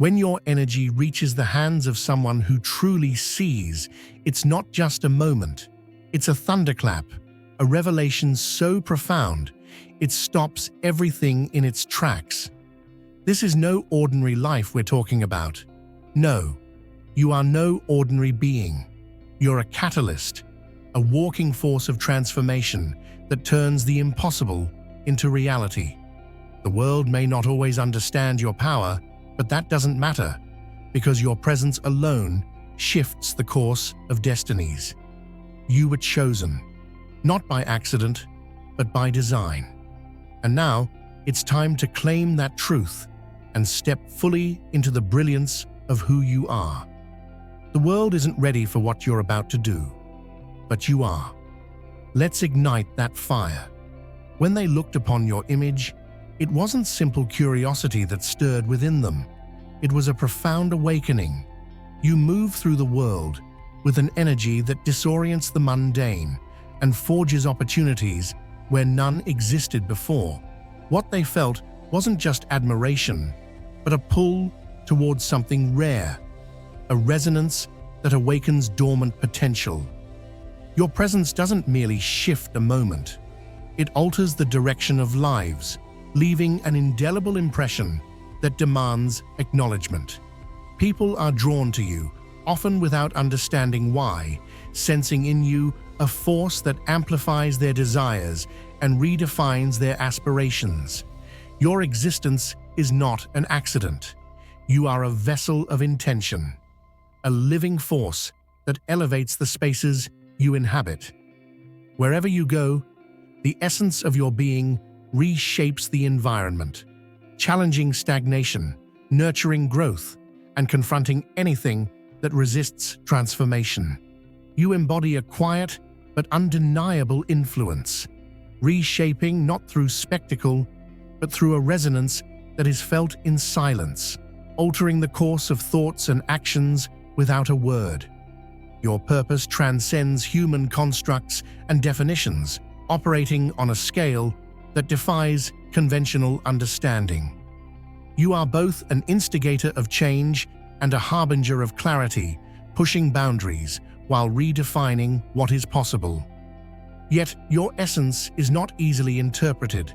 When your energy reaches the hands of someone who truly sees, it's not just a moment. It's a thunderclap, a revelation so profound, it stops everything in its tracks. This is no ordinary life we're talking about. No, you are no ordinary being. You're a catalyst, a walking force of transformation that turns the impossible into reality. The world may not always understand your power, but that doesn't matter, because your presence alone shifts the course of destinies. You were chosen, not by accident, but by design. And now, it's time to claim that truth and step fully into the brilliance of who you are. The world isn't ready for what you're about to do, but you are. Let's ignite that fire. When they looked upon your image, it wasn't simple curiosity that stirred within them. It was a profound awakening. You move through the world with an energy that disorients the mundane and forges opportunities where none existed before. What they felt wasn't just admiration, but a pull towards something rare, a resonance that awakens dormant potential. Your presence doesn't merely shift a moment. It alters the direction of lives, leaving an indelible impression that demands acknowledgement. People are drawn to you, often without understanding why, sensing in you a force that amplifies their desires and redefines their aspirations. Your existence is not an accident. You are a vessel of intention, a living force that elevates the spaces you inhabit. Wherever you go, the essence of your being reshapes the environment, challenging stagnation, nurturing growth, and confronting anything that resists transformation. You embody a quiet but undeniable influence, reshaping not through spectacle, but through a resonance that is felt in silence, altering the course of thoughts and actions without a word. Your purpose transcends human constructs and definitions, operating on a scale that defies conventional understanding. You are both an instigator of change and a harbinger of clarity, pushing boundaries while redefining what is possible. Yet your essence is not easily interpreted.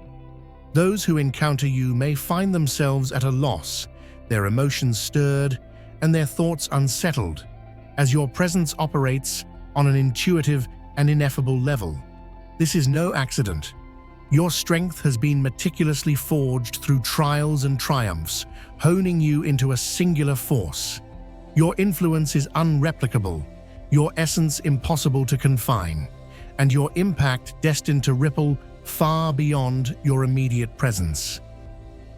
Those who encounter you may find themselves at a loss, their emotions stirred, and their thoughts unsettled, as your presence operates on an intuitive and ineffable level. This is no accident. Your strength has been meticulously forged through trials and triumphs, honing you into a singular force. Your influence is unreplicable, your essence impossible to confine, and your impact destined to ripple far beyond your immediate presence.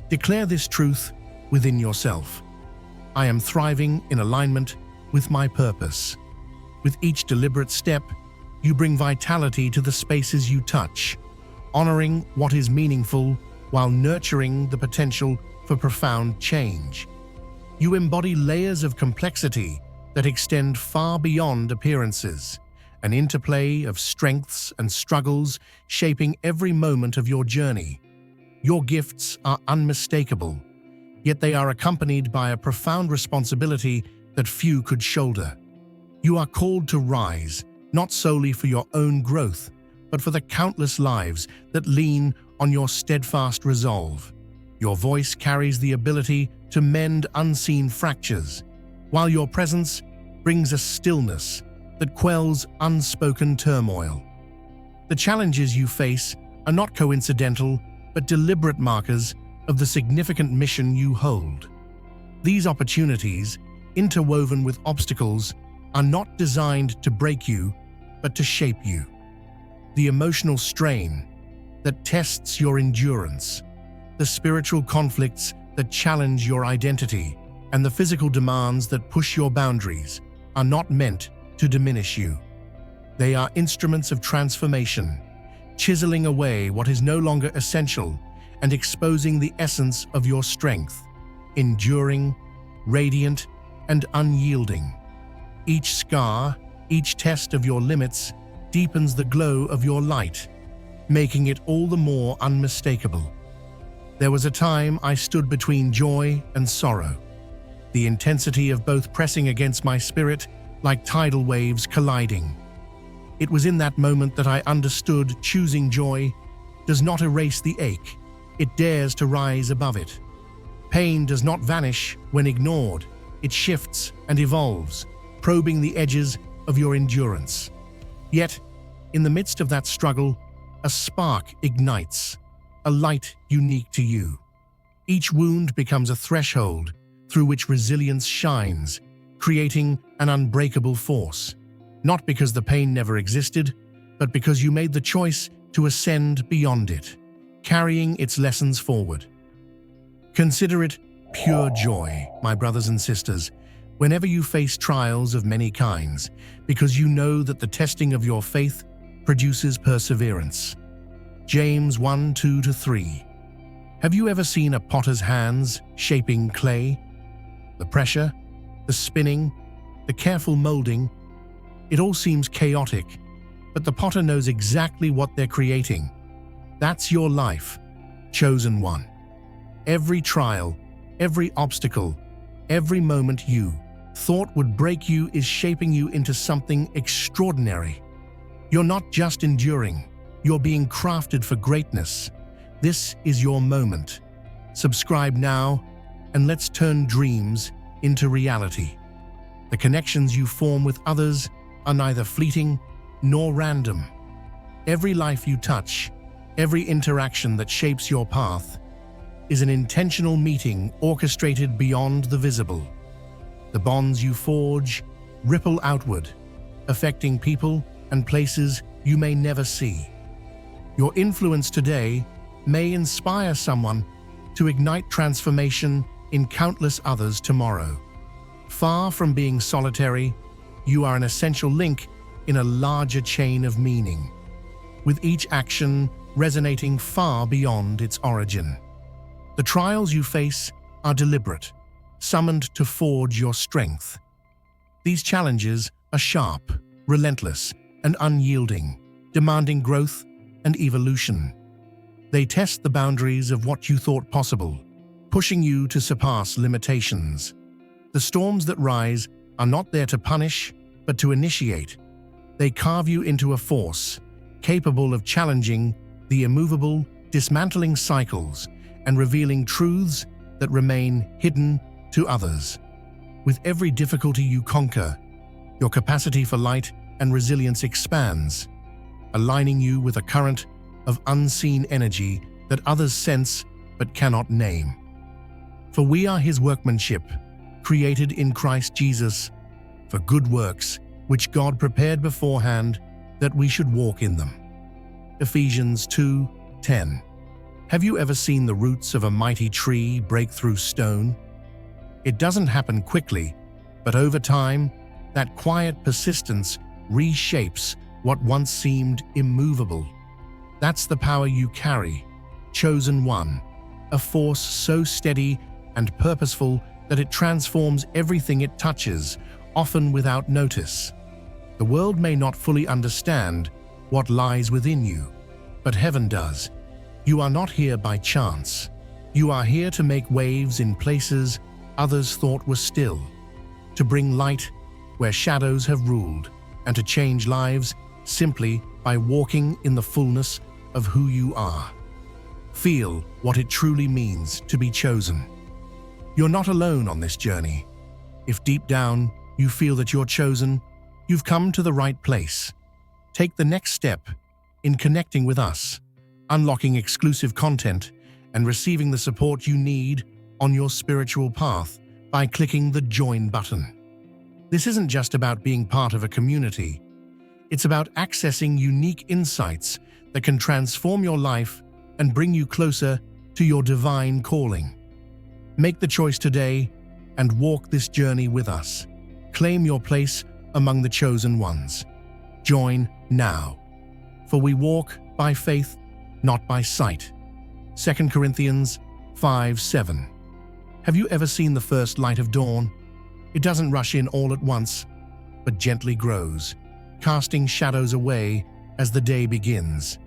Declare this truth within yourself. I am thriving in alignment with my purpose. With each deliberate step, you bring vitality to the spaces you touch, honoring what is meaningful while nurturing the potential for profound change. You embody layers of complexity that extend far beyond appearances, an interplay of strengths and struggles shaping every moment of your journey. Your gifts are unmistakable, yet they are accompanied by a profound responsibility that few could shoulder. You are called to rise, not solely for your own growth, but for the countless lives that lean on your steadfast resolve. Your voice carries the ability to mend unseen fractures, while your presence brings a stillness that quells unspoken turmoil. The challenges you face are not coincidental, but deliberate markers of the significant mission you hold. These opportunities, interwoven with obstacles, are not designed to break you, but to shape you. The emotional strain that tests your endurance, the spiritual conflicts that challenge your identity, and the physical demands that push your boundaries are not meant to diminish you. They are instruments of transformation, chiseling away what is no longer essential and exposing the essence of your strength, enduring, radiant, and unyielding. Each scar, each test of your limits deepens the glow of your light, making it all the more unmistakable. There was a time I stood between joy and sorrow, the intensity of both pressing against my spirit like tidal waves colliding. It was in that moment that I understood choosing joy does not erase the ache, it dares to rise above it. Pain does not vanish when ignored, it shifts and evolves, probing the edges of your endurance. Yet, in the midst of that struggle, a spark ignites, a light unique to you. Each wound becomes a threshold through which resilience shines, creating an unbreakable force. Not because the pain never existed, but because you made the choice to ascend beyond it, carrying its lessons forward. Consider it pure joy, my brothers and sisters, whenever you face trials of many kinds, because you know that the testing of your faith produces perseverance. James 1:2-3. Have you ever seen a potter's hands shaping clay? The pressure, the spinning, the careful molding, it all seems chaotic, but the potter knows exactly what they're creating. That's your life, chosen one. Every trial, every obstacle, every moment you thought would break you is shaping you into something extraordinary. You're not just enduring, you're being crafted for greatness. This is your moment. Subscribe now, and let's turn dreams into reality. The connections you form with others are neither fleeting nor random. Every life you touch, every interaction that shapes your path, is an intentional meeting orchestrated beyond the visible. The bonds you forge ripple outward, affecting people and places you may never see. Your influence today may inspire someone to ignite transformation in countless others tomorrow. Far from being solitary, you are an essential link in a larger chain of meaning, with each action resonating far beyond its origin. The trials you face are deliberate, summoned to forge your strength. These challenges are sharp, relentless, and unyielding, demanding growth and evolution. They test the boundaries of what you thought possible, pushing you to surpass limitations. The storms that rise are not there to punish, but to initiate. They carve you into a force, capable of challenging the immovable, dismantling cycles, and revealing truths that remain hidden to others. With every difficulty you conquer, your capacity for light and resilience expands, aligning you with a current of unseen energy that others sense but cannot name. For we are His workmanship, created in Christ Jesus, for good works, which God prepared beforehand that we should walk in them. Ephesians 2:10. Have you ever seen the roots of a mighty tree break through stone? It doesn't happen quickly, but over time, that quiet persistence reshapes what once seemed immovable. That's the power you carry, chosen one, a force so steady and purposeful that it transforms everything it touches, often without notice. The world may not fully understand what lies within you, but heaven does. You are not here by chance. You are here to make waves in places others thought were still, to bring light where shadows have ruled, and to change lives simply by walking in the fullness of who you are. Feel what it truly means to be chosen. You're not alone on this journey. If deep down you feel that you're chosen, you've come to the right place. Take the next step in connecting with us, unlocking exclusive content, and receiving the support you need on your spiritual path by clicking the Join button. This isn't just about being part of a community. It's about accessing unique insights that can transform your life and bring you closer to your divine calling. Make the choice today and walk this journey with us. Claim your place among the chosen ones. Join now. For we walk by faith, not by sight. 2 Corinthians 5:7. Have you ever seen the first light of dawn? It doesn't rush in all at once, but gently grows, casting shadows away as the day begins.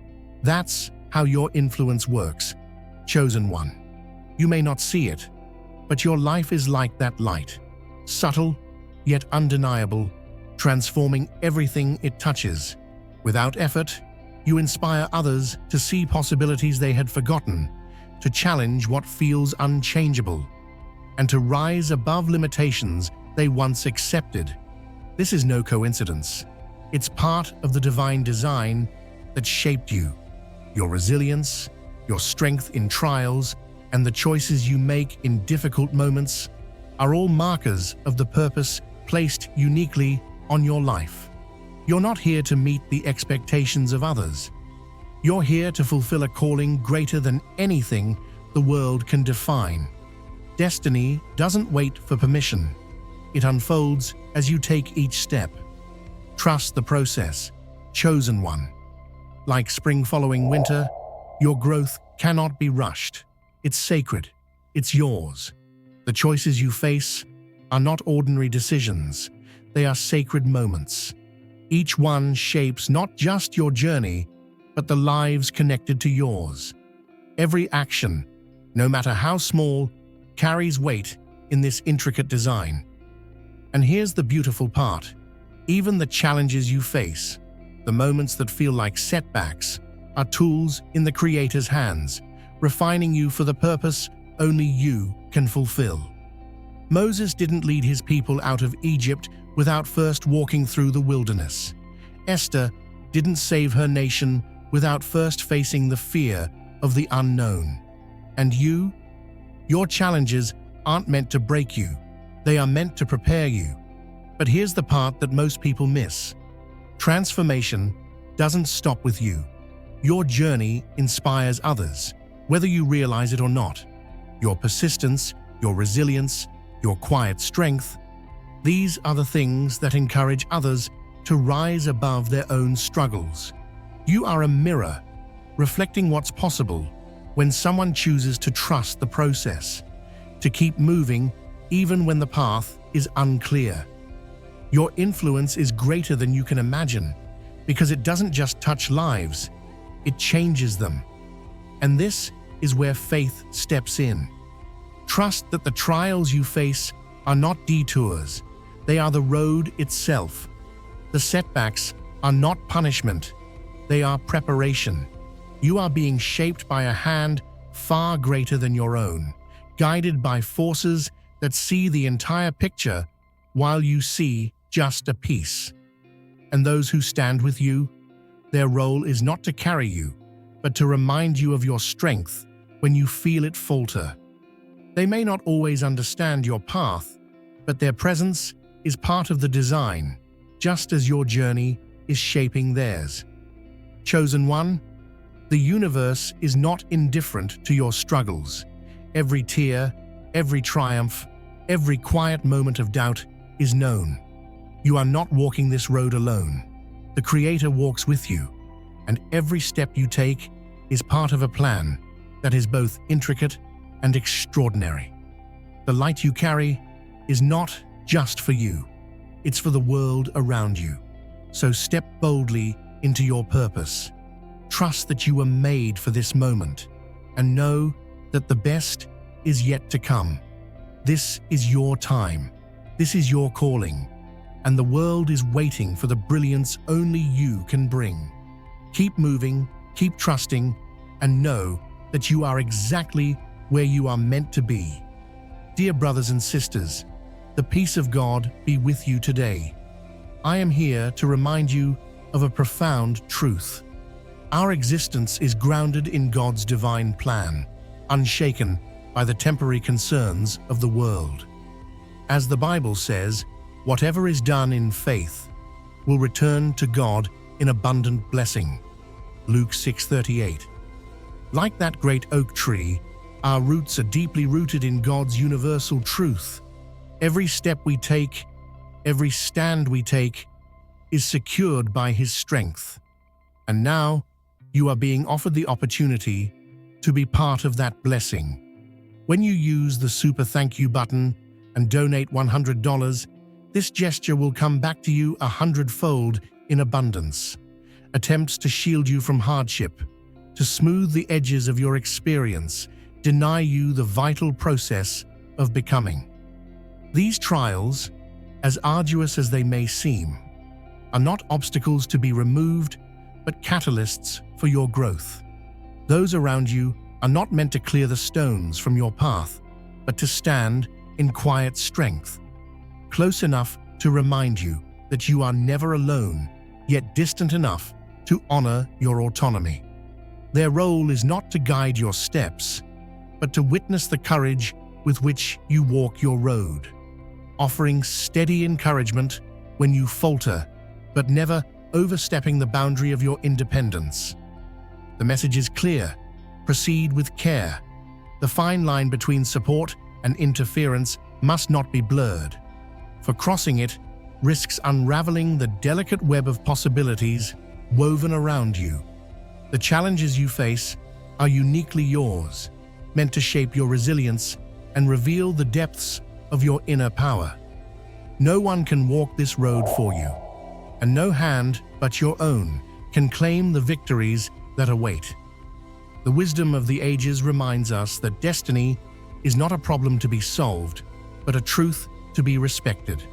That's how your influence works, chosen one. You may not see it, But your life is like that light, subtle yet undeniable, transforming everything it touches. Without effort, you inspire others to see possibilities they had forgotten, to challenge what feels unchangeable, and to rise above limitations they once accepted. This is no coincidence. It's part of the divine design that shaped you. Your resilience, your strength in trials, and the choices you make in difficult moments are all markers of the purpose placed uniquely on your life. You're not here to meet the expectations of others. You're here to fulfill a calling greater than anything the world can define. Destiny doesn't wait for permission. It unfolds as you take each step. Trust the process, chosen one. Like spring following winter, your growth cannot be rushed. It's sacred. It's yours. The choices you face are not ordinary decisions. They are sacred moments. Each one shapes not just your journey, but the lives connected to yours. Every action, no matter how small, carries weight in this intricate design. And here's the beautiful part. Even the challenges you face, the moments that feel like setbacks, are tools in the Creator's hands, refining you for the purpose only you can fulfill. Moses didn't lead his people out of Egypt without first walking through the wilderness. Esther didn't save her nation without first facing the fear of the unknown. And you? Your challenges aren't meant to break you. They are meant to prepare you. But here's the part that most people miss. Transformation doesn't stop with you. Your journey inspires others, whether you realize it or not. Your persistence, your resilience, your quiet strength, these are the things that encourage others to rise above their own struggles. You are a mirror, reflecting what's possible when someone chooses to trust the process, to keep moving even when the path is unclear. Your influence is greater than you can imagine, because it doesn't just touch lives, it changes them. And this is where faith steps in. Trust that the trials you face are not detours, they are the road itself. The setbacks are not punishment, they are preparation. You are being shaped by a hand far greater than your own, guided by forces that see the entire picture while you see just a piece. And those who stand with you, their role is not to carry you, but to remind you of your strength when you feel it falter. They may not always understand your path, but their presence is part of the design, just as your journey is shaping theirs. Chosen one, the universe is not indifferent to your struggles. Every tear, every triumph, every quiet moment of doubt is known. You are not walking this road alone. The Creator walks with you, and every step you take is part of a plan that is both intricate and extraordinary. The light you carry is not just for you, it's for the world around you. So step boldly into your purpose. Trust that you were made for this moment, and know that the best is yet to come. This is your time. This is your calling, and the world is waiting for the brilliance only you can bring. Keep moving, keep trusting, and know that you are exactly where you are meant to be. Dear brothers and sisters, the peace of God be with you today. I am here to remind you of a profound truth. Our existence is grounded in God's divine plan, unshaken by the temporary concerns of the world. As the Bible says, whatever is done in faith will return to God in abundant blessing. Luke 6:38. Like that great oak tree, our roots are deeply rooted in God's universal truth. Every step we take, every stand we take, is secured by His strength. And now, you are being offered the opportunity to be part of that blessing. When you use the Super Thank You button and donate $100, this gesture will come back to you 100-fold in abundance. Attempts to shield you from hardship, to smooth the edges of your experience, deny you the vital process of becoming. These trials, as arduous as they may seem, are not obstacles to be removed, but catalysts for your growth. Those around you are not meant to clear the stones from your path, but to stand in quiet strength, close enough to remind you that you are never alone, yet distant enough to honor your autonomy. Their role is not to guide your steps, but to witness the courage with which you walk your road, offering steady encouragement when you falter, but never overstepping the boundary of your independence. The message is clear: proceed with care. The fine line between support and interference must not be blurred, for crossing it risks unraveling the delicate web of possibilities woven around you. The challenges you face are uniquely yours, meant to shape your resilience and reveal the depths of your inner power. No one can walk this road for you, and no hand but your own can claim the victories that await. The wisdom of the ages reminds us that destiny is not a problem to be solved, but a truth to be respected.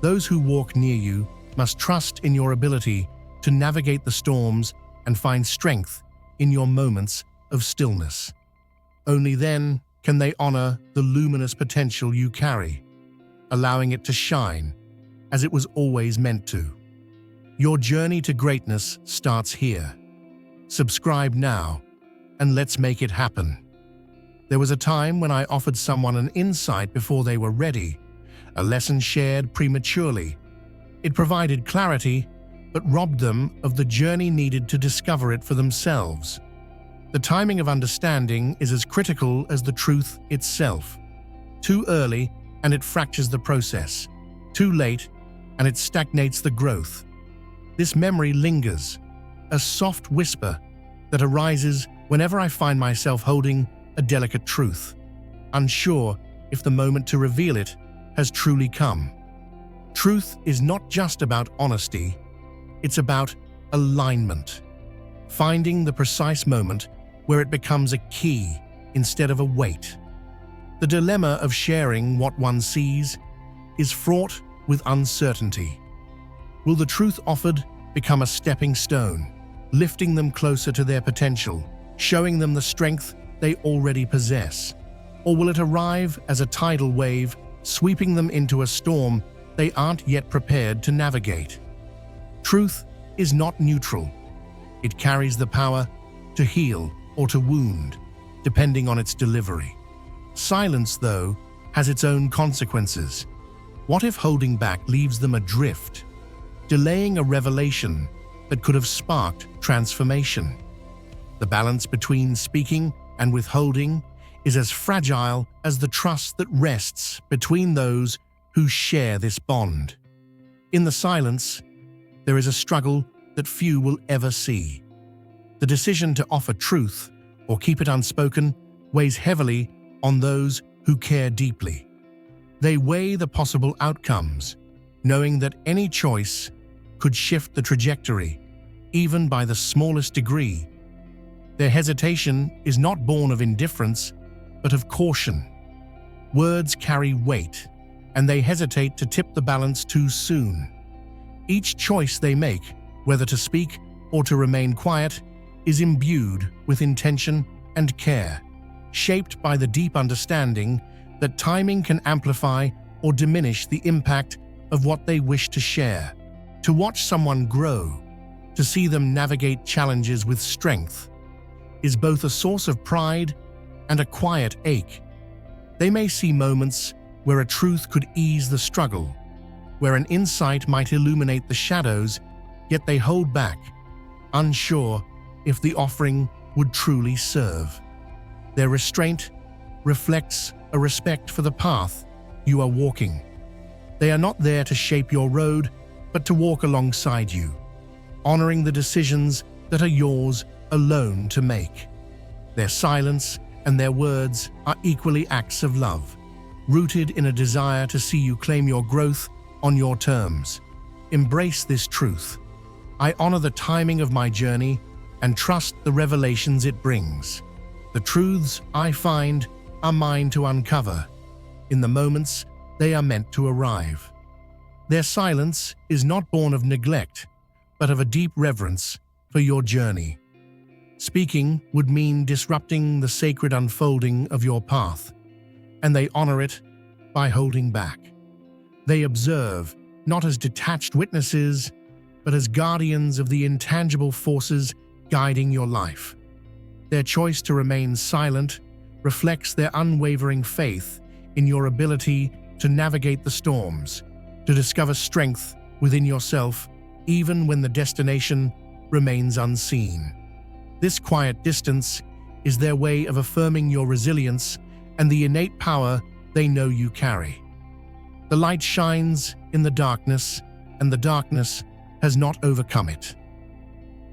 Those who walk near you must trust in your ability to navigate the storms and find strength in your moments of stillness. Only then can they honor the luminous potential you carry, allowing it to shine as it was always meant to. Your journey to greatness starts here. Subscribe now, and let's make it happen. There was a time when I offered someone an insight before they were ready, a lesson shared prematurely. It provided clarity, but robbed them of the journey needed to discover it for themselves. The timing of understanding is as critical as the truth itself. Too early, and it fractures the process. Too late, and it stagnates the growth. This memory lingers, a soft whisper that arises whenever I find myself holding a delicate truth, unsure if the moment to reveal it has truly come. Truth is not just about honesty, it's about alignment, finding the precise moment where it becomes a key instead of a weight. The dilemma of sharing what one sees is fraught with uncertainty. Will the truth offered become a stepping stone, lifting them closer to their potential, showing them the strength they already possess? Or will it arrive as a tidal wave, sweeping them into a storm they aren't yet prepared to navigate? Truth is not neutral. It carries the power to heal or to wound, depending on its delivery. Silence, though, has its own consequences. What if holding back leaves them adrift, delaying a revelation that could have sparked transformation? The balance between speaking and withholding is as fragile as the trust that rests between those who share this bond. In the silence, there is a struggle that few will ever see. The decision to offer truth or keep it unspoken weighs heavily on those who care deeply. They weigh the possible outcomes, knowing that any choice could shift the trajectory, even by the smallest degree. Their hesitation is not born of indifference, but of caution. Words carry weight, and they hesitate to tip the balance too soon. Each choice they make, whether to speak or to remain quiet, is imbued with intention and care, shaped by the deep understanding that timing can amplify or diminish the impact of what they wish to share. To watch someone grow, to see them navigate challenges with strength, is both a source of pride and a quiet ache. They may see moments where a truth could ease the struggle, where an insight might illuminate the shadows, yet they hold back, unsure if the offering would truly serve. Their restraint reflects a respect for the path you are walking. They are not there to shape your road, but to walk alongside you, honoring the decisions that are yours alone to make. Their silence and their words are equally acts of love, rooted in a desire to see you claim your growth on your terms. Embrace this truth. I honor the timing of my journey and trust the revelations it brings. The truths I find are mine to uncover, in the moments they are meant to arrive. Their silence is not born of neglect, but of a deep reverence for your journey. Speaking would mean disrupting the sacred unfolding of your path, and they honor it by holding back. They observe, not as detached witnesses, but as guardians of the intangible forces guiding your life. Their choice to remain silent reflects their unwavering faith in your ability to navigate the storms, to discover strength within yourself, even when the destination remains unseen. This quiet distance is their way of affirming your resilience and the innate power they know you carry. The light shines in the darkness, and the darkness has not overcome it.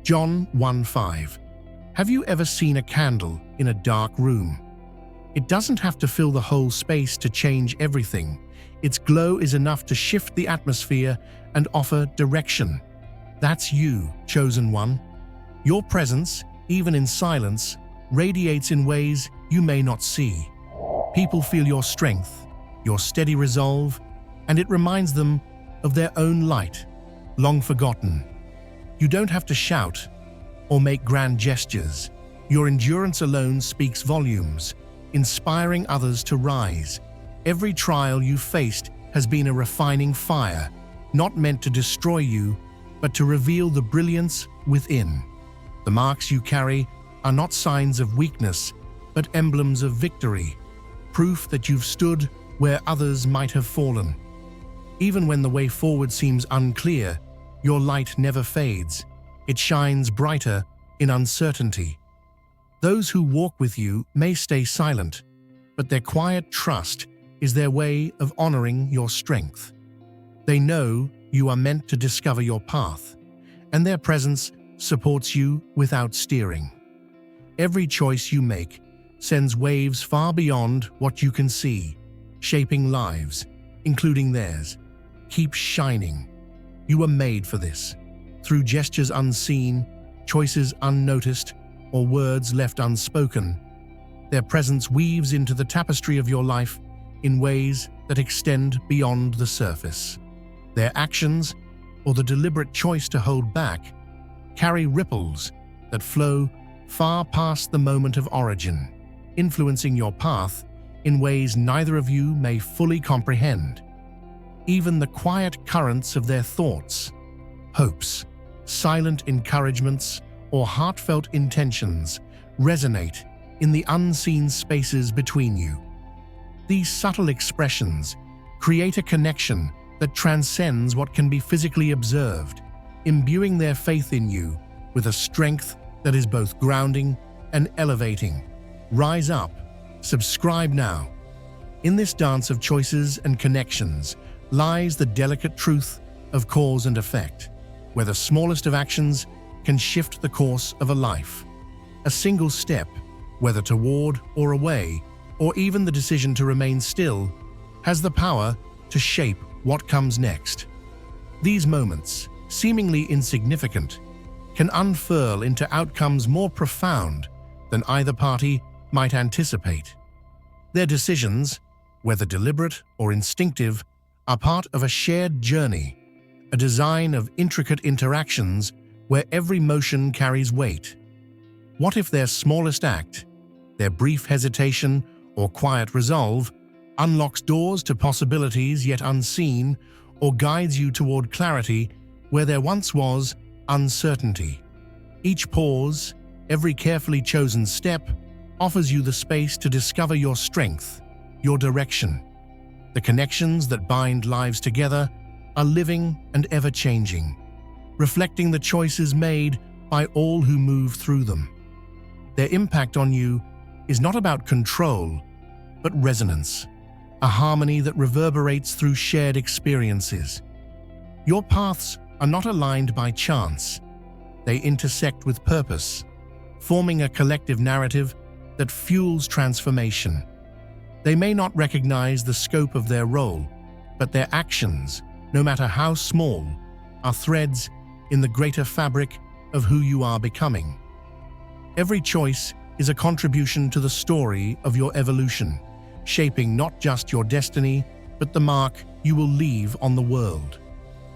John 1:5. Have you ever seen a candle in a dark room? It doesn't have to fill the whole space to change everything. Its glow is enough to shift the atmosphere and offer direction. That's you, chosen one. Your presence, even in silence, radiates in ways you may not see. People feel your strength, your steady resolve, and it reminds them of their own light, long forgotten. You don't have to shout or make grand gestures. Your endurance alone speaks volumes, inspiring others to rise. Every trial you faced has been a refining fire, not meant to destroy you, but to reveal the brilliance within. The marks you carry are not signs of weakness, but emblems of victory, proof that you've stood where others might have fallen. Even when the way forward seems unclear, your light never fades. It shines brighter in uncertainty. Those who walk with you may stay silent, but their quiet trust is their way of honoring your strength. They know you are meant to discover your path, and their presence supports you without steering. Every choice you make sends waves far beyond what you can see, shaping lives, including theirs. Keep shining. You were made for this. Through gestures unseen, choices unnoticed, or words left unspoken, their presence weaves into the tapestry of your life in ways that extend beyond the surface. Their actions, or the deliberate choice to hold back, carry ripples that flow far past the moment of origin, influencing your path in ways neither of you may fully comprehend. Even the quiet currents of their thoughts, hopes, silent encouragements, or heartfelt intentions resonate in the unseen spaces between you. These subtle expressions create a connection that transcends what can be physically observed, imbuing their faith in you with a strength that is both grounding and elevating. Rise up. Subscribe now. In this dance of choices and connections lies the delicate truth of cause and effect, where the smallest of actions can shift the course of a life. A single step, whether toward or away, or even the decision to remain still, has the power to shape what comes next. These moments, seemingly insignificant, can unfurl into outcomes more profound than either party might anticipate. Their decisions, whether deliberate or instinctive, are part of a shared journey, a design of intricate interactions where every motion carries weight. What if their smallest act, their brief hesitation or quiet resolve, unlocks doors to possibilities yet unseen, or guides you toward clarity where there once was uncertainty? Each pause, every carefully chosen step, offers you the space to discover your strength, your direction. The connections that bind lives together are living and ever-changing, reflecting the choices made by all who move through them. Their impact on you is not about control, but resonance, a harmony that reverberates through shared experiences. Your paths are not aligned by chance. They intersect with purpose, forming a collective narrative that fuels transformation. They may not recognize the scope of their role, but their actions, no matter how small, are threads in the greater fabric of who you are becoming. Every choice is a contribution to the story of your evolution, shaping not just your destiny, but the mark you will leave on the world.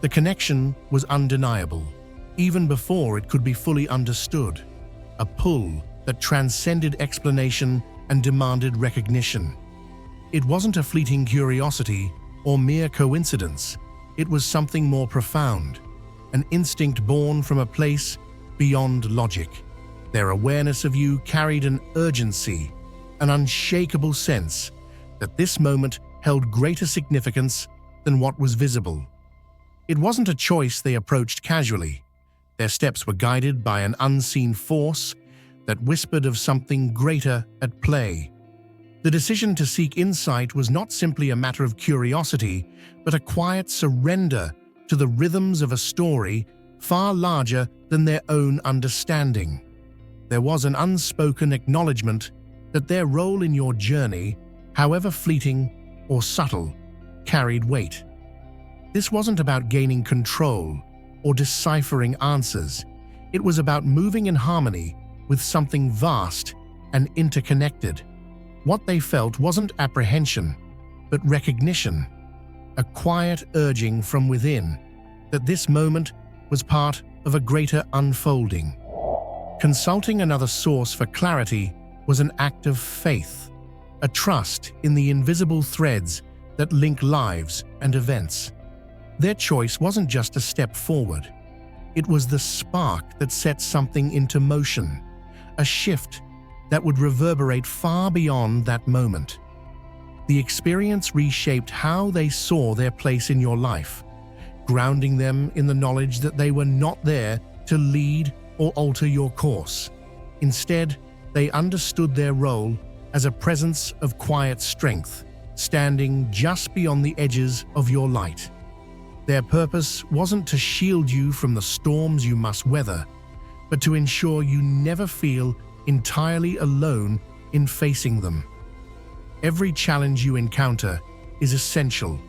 The connection was undeniable, even before it could be fully understood. A pull that transcended explanation and demanded recognition. It wasn't a fleeting curiosity or mere coincidence. It was something more profound, an instinct born from a place beyond logic. Their awareness of you carried an urgency, an unshakable sense that this moment held greater significance than what was visible. It wasn't a choice they approached casually. Their steps were guided by an unseen force that whispered of something greater at play. The decision to seek insight was not simply a matter of curiosity, but a quiet surrender to the rhythms of a story far larger than their own understanding. There was an unspoken acknowledgement that their role in your journey, however fleeting or subtle, carried weight. This wasn't about gaining control or deciphering answers. It was about moving in harmony with something vast and interconnected. What they felt wasn't apprehension, but recognition, a quiet urging from within that this moment was part of a greater unfolding. Consulting another source for clarity was an act of faith, a trust in the invisible threads that link lives and events. Their choice wasn't just a step forward. It was the spark that set something into motion, a shift that would reverberate far beyond that moment. The experience reshaped how they saw their place in your life, grounding them in the knowledge that they were not there to lead or alter your course. Instead, they understood their role as a presence of quiet strength, standing just beyond the edges of your light. Their purpose wasn't to shield you from the storms you must weather, but to ensure you never feel entirely alone in facing them. Every challenge you encounter is essential,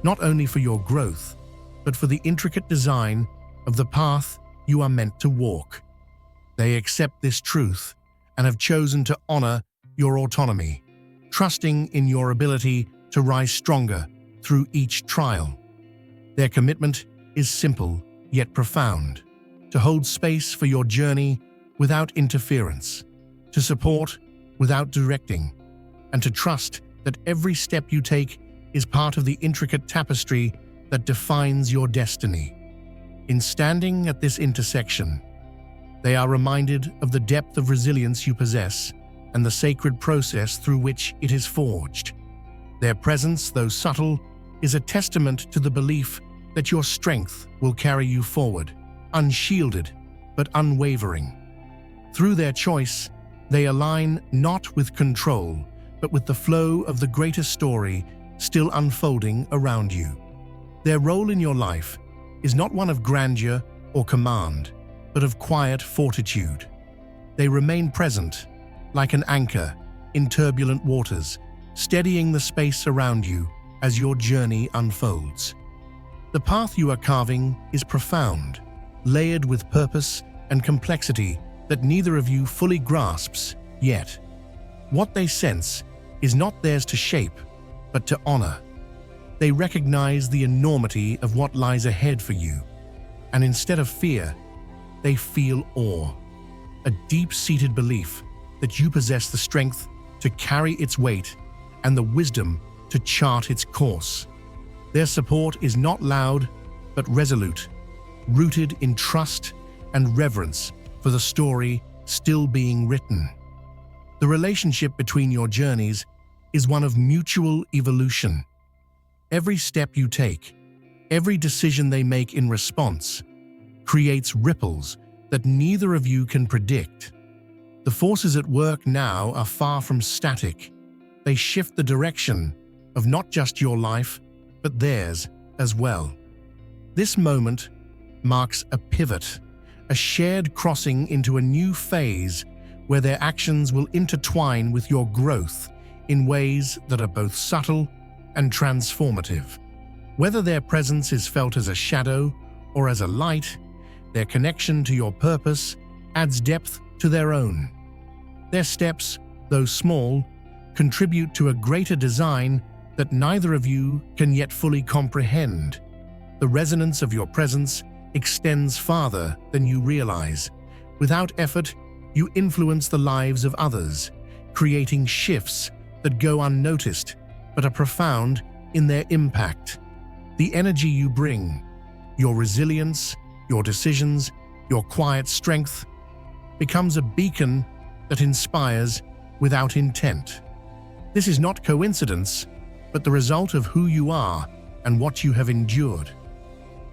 not only for your growth, but for the intricate design of the path you are meant to walk. They accept this truth and have chosen to honor your autonomy, trusting in your ability to rise stronger through each trial. Their commitment is simple yet profound: to hold space for your journey without interference, to support without directing, and to trust that every step you take is part of the intricate tapestry that defines your destiny. In standing at this intersection, they are reminded of the depth of resilience you possess and the sacred process through which it is forged. Their presence, though subtle, is a testament to the belief that your strength will carry you forward, unshielded but unwavering. Through their choice, they align not with control, but with the flow of the greater story still unfolding around you. Their role in your life is not one of grandeur or command, but of quiet fortitude. They remain present, like an anchor in turbulent waters, steadying the space around you as your journey unfolds. The path you are carving is profound, layered with purpose and complexity that neither of you fully grasps yet. What they sense is not theirs to shape, but to honor. They recognize the enormity of what lies ahead for you, and instead of fear, they feel awe, a deep-seated belief that you possess the strength to carry its weight and the wisdom to chart its course. Their support is not loud, but resolute, rooted in trust and reverence for the story still being written. The relationship between your journeys is one of mutual evolution. Every step you take, every decision they make in response, creates ripples that neither of you can predict. The forces at work now are far from static. They shift the direction of not just your life, but theirs as well. This moment marks a pivot, a shared crossing into a new phase where their actions will intertwine with your growth in ways that are both subtle and transformative. Whether their presence is felt as a shadow or as a light, their connection to your purpose adds depth to their own. Their steps, though small, contribute to a greater design that neither of you can yet fully comprehend. The resonance of your presence extends farther than you realize. Without effort, you influence the lives of others, creating shifts that go unnoticed but are profound in their impact. The energy you bring, your resilience, your decisions, your quiet strength, becomes a beacon that inspires without intent. This is not coincidence, but the result of who you are and what you have endured.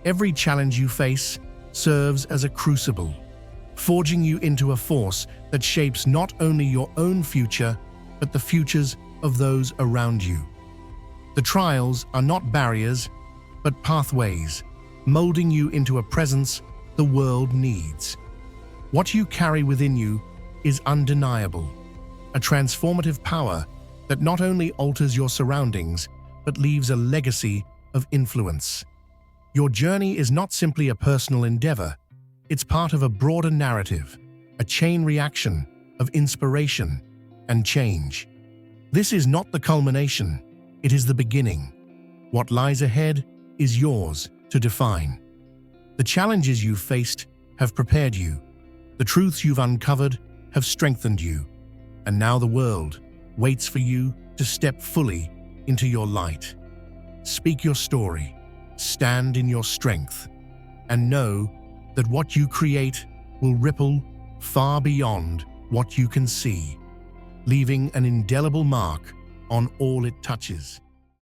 Every challenge you face serves as a crucible, forging you into a force that shapes not only your own future, but the futures of those around you. The trials are not barriers, but pathways, molding you into a presence the world needs. What you carry within you is undeniable, a transformative power that not only alters your surroundings, but leaves a legacy of influence. Your journey is not simply a personal endeavor, it's part of a broader narrative, a chain reaction of inspiration and change. This is not the culmination, it is the beginning. What lies ahead is yours to define. The challenges you've faced have prepared you. The truths you've uncovered have strengthened you. And now the world waits for you to step fully into your light. Speak your story, stand in your strength, and know that what you create will ripple far beyond what you can see, leaving an indelible mark on all it touches.